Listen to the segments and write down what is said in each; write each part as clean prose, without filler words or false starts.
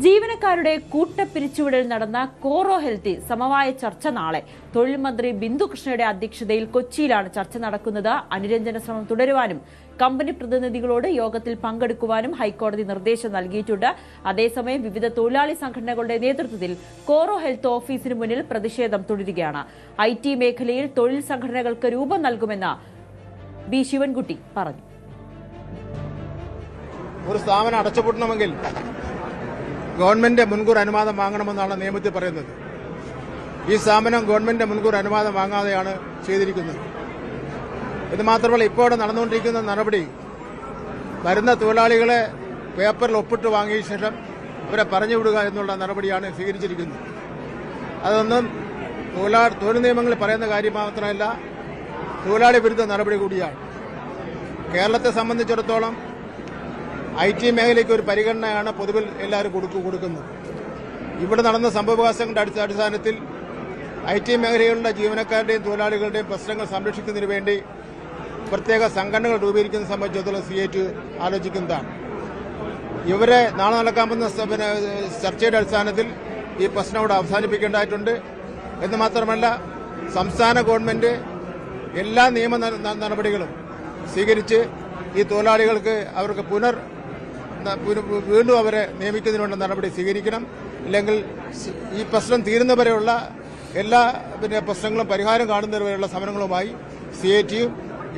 ജീവനക്കാരുടെ കൂട്ടപ്പിരിച്ചുവിടൽ നടന്ന കോറോ ഹെൽത്തിൽ സമവായ ചർച്ച നാളെ. തൊഴിൽ മന്ത്രി ബിന്ദു കൃഷ്ണയുടെ അധ്യക്ഷതയിൽ കൊച്ചിയിലാണ് ചർച്ച നടക്കുന്നത്. അനുരഞ്ജന ശ്രമം തുടരുവാനും കമ്പനി പ്രതിനിധികളോട് യോഗത്തിൽ പങ്കെടുക്കുവാനും ഹൈക്കോടതി നിർദ്ദേശം നൽകിയിട്ടുണ്ട്. അതേസമയം വിവിധ തൊഴിലാളി സംഘടനകളുടെ നേതൃത്വത്തിൽ കോറോ ഹെൽത്ത് ഓഫീസിന് മുന്നിൽ പ്രതിഷേധം തുടരുകയാണ്. IT മേഖലയിൽ തൊഴിൽ സംഘടനകൾക്ക് രൂപം നൽകുമെന്ന് ബി ശിവൻകുട്ടി പറഞ്ഞു. ഒരു സ്ഥാപനം അടച്ചുപൂട്ടണമെങ്കിൽ ഗവൺമെന്റ് മുൻകൂർ അനുവാദം വാങ്ങണമെന്നാണ് നിയമത്തിൽ പറയുന്നത്. ഈ സ്ഥാപനം ഗവൺമെന്റ് മുൻകൂർ അനുവാദം വാങ്ങാതെയാണ് ചെയ്തിരിക്കുന്നത്. ഇത് മാത്രമല്ല, ഇപ്പോൾ നടന്നുകൊണ്ടിരിക്കുന്ന നടപടി വരുന്ന തൊഴിലാളികളെ പേപ്പറിൽ ഒപ്പിട്ട് വാങ്ങിയ ശേഷം അവരെ പറഞ്ഞുവിടുക എന്നുള്ള നടപടിയാണ് സ്വീകരിച്ചിരിക്കുന്നത്. അതൊന്നും തൊഴിൽ നിയമങ്ങളിൽ പറയുന്ന കാര്യം മാത്രമല്ല, തൊഴിലാളി വിരുദ്ധ നടപടി കൂടിയാണ്. കേരളത്തെ സംബന്ധിച്ചിടത്തോളം IT മേഖലയ്ക്ക് ഒരു പരിഗണനയാണ് പൊതുവിൽ എല്ലാവരും കൊടുക്കുന്നത്. ഇവിടെ നടന്ന സംഭവവികാസങ്ങളുടെ അടിസ്ഥാനത്തിൽ IT മേഖലയിലുള്ള ജീവനക്കാരുടെയും തൊഴിലാളികളുടെയും പ്രശ്നങ്ങൾ സംരക്ഷിക്കുന്നതിന് വേണ്ടി പ്രത്യേക സംഘടനകൾ രൂപീകരിക്കുന്നത് സംബന്ധിച്ചിടത്തോളം CAT ആലോചിക്കുന്നതാണ്. ഇവരെ നാളെ നടക്കാൻ പോകുന്ന ചർച്ചയുടെ അടിസ്ഥാനത്തിൽ ഈ പ്രശ്നം ഇവിടെ അവസാനിപ്പിക്കേണ്ടതായിട്ടുണ്ട്. എന്ന് മാത്രമല്ല, സംസ്ഥാന ഗവൺമെന്റ് എല്ലാ നിയമ നടപടികളും സ്വീകരിച്ച് ഈ തൊഴിലാളികൾക്ക് അവർക്ക് വീണ്ടും അവരെ നിയമിക്കുന്നതിനുള്ള നടപടി സ്വീകരിക്കണം. ഇല്ലെങ്കിൽ ഈ പ്രശ്നം തീരുന്നവരെയുള്ള എല്ലാ പ്രശ്നങ്ങളും പരിഹാരം കാണുന്നവരെയുള്ള സമരങ്ങളുമായി CATയും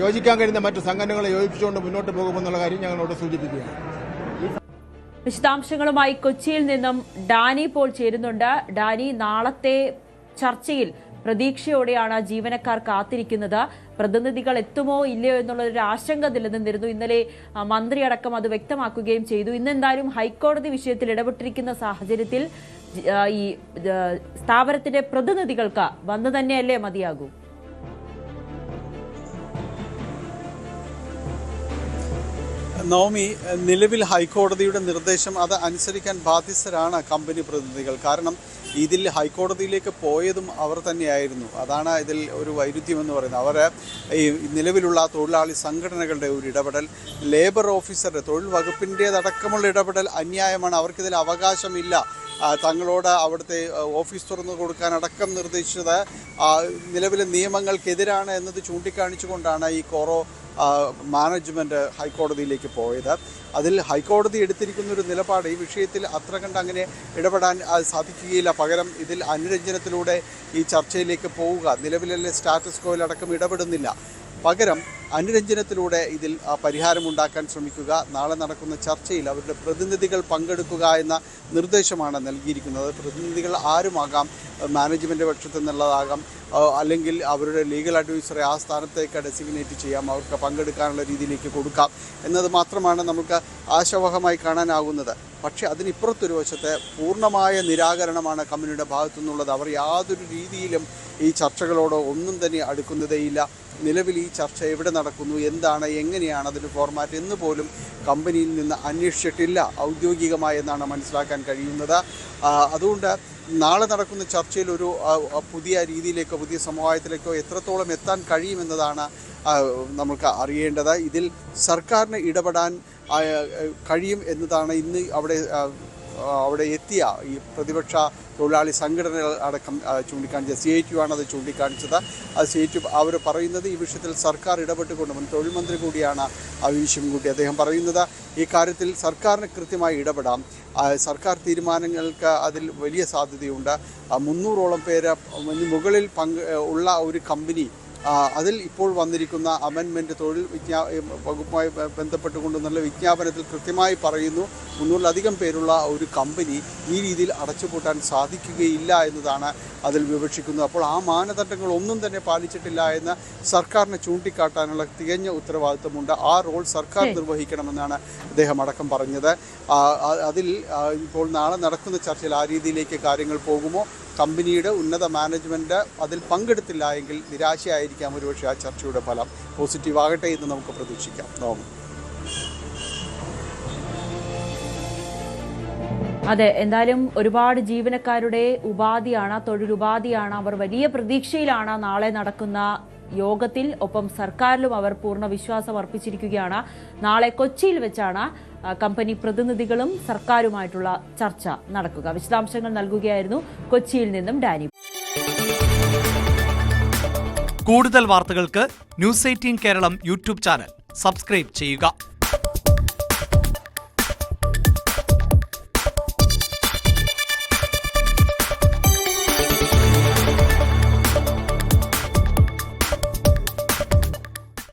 യോജിക്കാൻ കഴിയുന്ന മറ്റു സംഘടനകളെ യോജിപ്പിച്ചുകൊണ്ട് മുന്നോട്ട് പോകുമെന്നുള്ള കാര്യം ഞങ്ങളോട് സൂചിപ്പിക്കുകയാണ്. വിശദാംശങ്ങളുമായി കൊച്ചിയിൽ നിന്നും ഡാനി പോൾ ചേരുന്നുണ്ട്. ഡാനി, നാളത്തെ ചർച്ചയിൽ പ്രതീക്ഷയോടെയാണ് ജീവനക്കാർ കാത്തിരിക്കുന്നത്. പ്രതിനിധികൾ എത്തുമോ ഇല്ലയോ എന്നുള്ളൊരു ആശങ്ക നിലനിന്നിരുന്നു. ഇന്നലെ മന്ത്രിയടക്കം അത് വ്യക്തമാക്കുകയും ചെയ്തു. ഇന്നെന്തായാലും ഹൈക്കോടതി വിഷയത്തിൽ ഇടപെട്ടിരിക്കുന്ന സാഹചര്യത്തിൽ ഈ സ്ഥാപനത്തിന്റെ പ്രതിനിധികൾക്ക് വന്നു തന്നെയല്ലേ മതിയാകൂ? നവമി, നിലവിൽ ഹൈക്കോടതിയുടെ നിർദ്ദേശം അത് അനുസരിക്കാൻ ബാധ്യസ്ഥരാണ് കമ്പനി പ്രതിനിധികൾ. കാരണം ഇതിൽ ഹൈക്കോടതിയിലേക്ക് പോയതും അവർ തന്നെയായിരുന്നു. അതാണ് ഇതിൽ ഒരു വൈരുദ്ധ്യമെന്ന് പറയുന്നത്. അവർ ഈ നിലവിലുള്ള തൊഴിലാളി സംഘടനകളുടെ ഒരു ഇടപെടൽ, ലേബർ ഓഫീസറുടെ തൊഴിൽ വകുപ്പിൻ്റേതടക്കമുള്ള ഇടപെടൽ അന്യായമാണ്. അവർക്കിതിൽ അവകാശമില്ല. തങ്ങളോട് അവിടുത്തെ ഓഫീസ് തുറന്നു കൊടുക്കാനടക്കം നിർദ്ദേശിച്ചത് നിലവിലെ നിയമങ്ങൾക്കെതിരാണ് എന്നത് ചൂണ്ടിക്കാണിച്ചുകൊണ്ടാണ് ഈ കോറോ മാനേജ്മെൻറ്റ് ഹൈക്കോടതിയിലേക്ക് പോയത്. അതിൽ ഹൈക്കോടതി എടുത്തിരിക്കുന്ന ഒരു നിലപാട് ഈ വിഷയത്തിൽ അത്ര കണ്ട് അങ്ങനെ ഇടപെടാൻ സാധിക്കുകയില്ല. പകരം ഇതിൽ അനുരഞ്ജനത്തിലൂടെ ഈ ചർച്ചയിലേക്ക് പോവുക, നിലവിലെ സ്റ്റാറ്റസ് കോയിലടക്കം ഇടപെടുന്നില്ല. പകരം അനുരഞ്ജനത്തിലൂടെ ഇതിൽ പരിഹാരമുണ്ടാക്കാൻ ശ്രമിക്കുക, നാളെ നടക്കുന്ന ചർച്ചയിൽ അവരുടെ പ്രതിനിധികൾ പങ്കെടുക്കുക എന്ന നിർദ്ദേശമാണ് നൽകിയിരിക്കുന്നത്. പ്രതിനിധികൾ ആരുമാകാം, മാനേജ്മെൻറ്റ് പക്ഷത്തു നിന്നുള്ളതാകാം, അല്ലെങ്കിൽ അവരുടെ ലീഗൽ അഡ്വൈസറെ ആ സ്ഥാനത്തേക്ക് ഡെസിഗ്നേറ്റ് ചെയ്യാം, അവർക്ക് പങ്കെടുക്കാനുള്ള രീതിയിലേക്ക് കൊടുക്കാം എന്നത് മാത്രമാണ് നമുക്ക് ആശാവഹമായി കാണാനാകുന്നത്. പക്ഷേ അതിനിപ്പുറത്തൊരു വശത്തെ പൂർണ്ണമായ നിരാകരണമാണ് കമ്പനിയുടെ ഭാഗത്തു നിന്നുള്ളത്. അവർ യാതൊരു രീതിയിലും ഈ ചർച്ചകളോട് ഒന്നും തന്നെ അടുക്കുന്നതേയില്ല. നിലവിൽ ഈ ചർച്ച എവിടെ നടക്കുന്നു, എന്താണ്, എങ്ങനെയാണ് അതിൻ്റെ ഫോർമാറ്റ് എന്ന് പോലും കമ്പനിയിൽ നിന്ന് അന്വേഷിച്ചിട്ടില്ല ഔദ്യോഗികമായി എന്നാണ് മനസ്സിലാക്കാൻ കഴിയുന്നത്. അതുകൊണ്ട് നാളെ നടക്കുന്ന ചർച്ചയിൽ ഒരു പുതിയ രീതിയിലേക്കോ പുതിയ സമവായത്തിലേക്കോ എത്രത്തോളം എത്താൻ കഴിയുമെന്നതാണ് നമുക്ക് അറിയേണ്ടത്. ഇതിൽ സർക്കാരിന് ഇടപെടാൻ കഴിയും എന്നതാണ് ഇന്ന് അവിടെ എത്തിയ ഈ പ്രതിപക്ഷ തൊഴിലാളി സംഘടനകൾ അടക്കം ചൂണ്ടിക്കാണിച്ചത്. CAT ആണത് ചൂണ്ടിക്കാണിച്ചത്. CAT അവർ പറയുന്നത് ഈ വിഷയത്തിൽ സർക്കാർ ഇടപെട്ടുകൊണ്ട്, തൊഴിൽ മന്ത്രി കൂടിയാണ് വി ശിവൻകുട്ടി, അദ്ദേഹം പറയുന്നത് ഈ കാര്യത്തിൽ സർക്കാരിന് കൃത്യമായി ഇടപെടാം. സർക്കാർ തീരുമാനങ്ങൾക്ക് അതിൽ വലിയ സാധ്യതയുണ്ട്. 300ഓളം പേര് മുകളിൽ ഉള്ള ഒരു കമ്പനി, അതിൽ ഇപ്പോൾ വന്നിരിക്കുന്ന അമെൻമെൻറ്റ് തൊഴിൽ വകുപ്പുമായി ബന്ധപ്പെട്ടുകൊണ്ട് നല്ല വിജ്ഞാപനത്തിൽ കൃത്യമായി പറയുന്നു 300-ലധികം പേരുള്ള ഒരു കമ്പനി ഈ രീതിയിൽ അടച്ചുപൂട്ടാൻ സാധിക്കുകയില്ല എന്നതാണ് അതിൽ വിവക്ഷിക്കുന്നത്. അപ്പോൾ ആ മാനദണ്ഡങ്ങൾ ഒന്നും തന്നെ പാലിച്ചിട്ടില്ല എന്ന് സർക്കാരിനെ ചൂണ്ടിക്കാട്ടാനുള്ള തികഞ്ഞ ഉത്തരവാദിത്വമുണ്ട്. ആ റോൾ സർക്കാർ നിർവഹിക്കണമെന്നാണ് അദ്ദേഹം അടക്കം പറഞ്ഞത്. അതിൽ ഇപ്പോൾ നാളെ നടക്കുന്ന ചർച്ചയിൽ ആ രീതിയിലേക്ക് കാര്യങ്ങൾ പോകുമോ, കമ്പനിയുടെ ഉന്നത മാനേജ്മെൻറ്റ് അതിൽ പങ്കെടുത്തില്ല എങ്കിൽ നിരാശയായിരിക്കാം ഒരുപക്ഷെ ആ ചർച്ചയുടെ ഫലം. പോസിറ്റീവ് ആകട്ടെ എന്ന് നമുക്ക് പ്രതീക്ഷിക്കാം. അതെ, എന്തായാലും ഒരുപാട് ജീവനക്കാരുടെ ഉപാധിയാണ്, തൊഴിലുപാധിയാണ്. അവർ വലിയ പ്രതീക്ഷയിലാണ് നാളെ നടക്കുന്ന യോഗത്തിൽ. ഒപ്പം സർക്കാരിലും അവർ പൂർണ്ണ വിശ്വാസം അർപ്പിച്ചിരിക്കുകയാണ്. നാളെ കൊച്ചിയിൽ വെച്ചാണ് കമ്പനി പ്രതിനിധികളും സർക്കാരുമായിട്ടുള്ള ചർച്ച നടക്കുക. വിശദാംശങ്ങൾ നൽകുകയായിരുന്നു കൊച്ചിയിൽ നിന്നും ഡാനി. കൂടുതൽ വാർത്തകൾക്ക് news 18 Keralam YouTube channel subscribe ചെയ്യുക.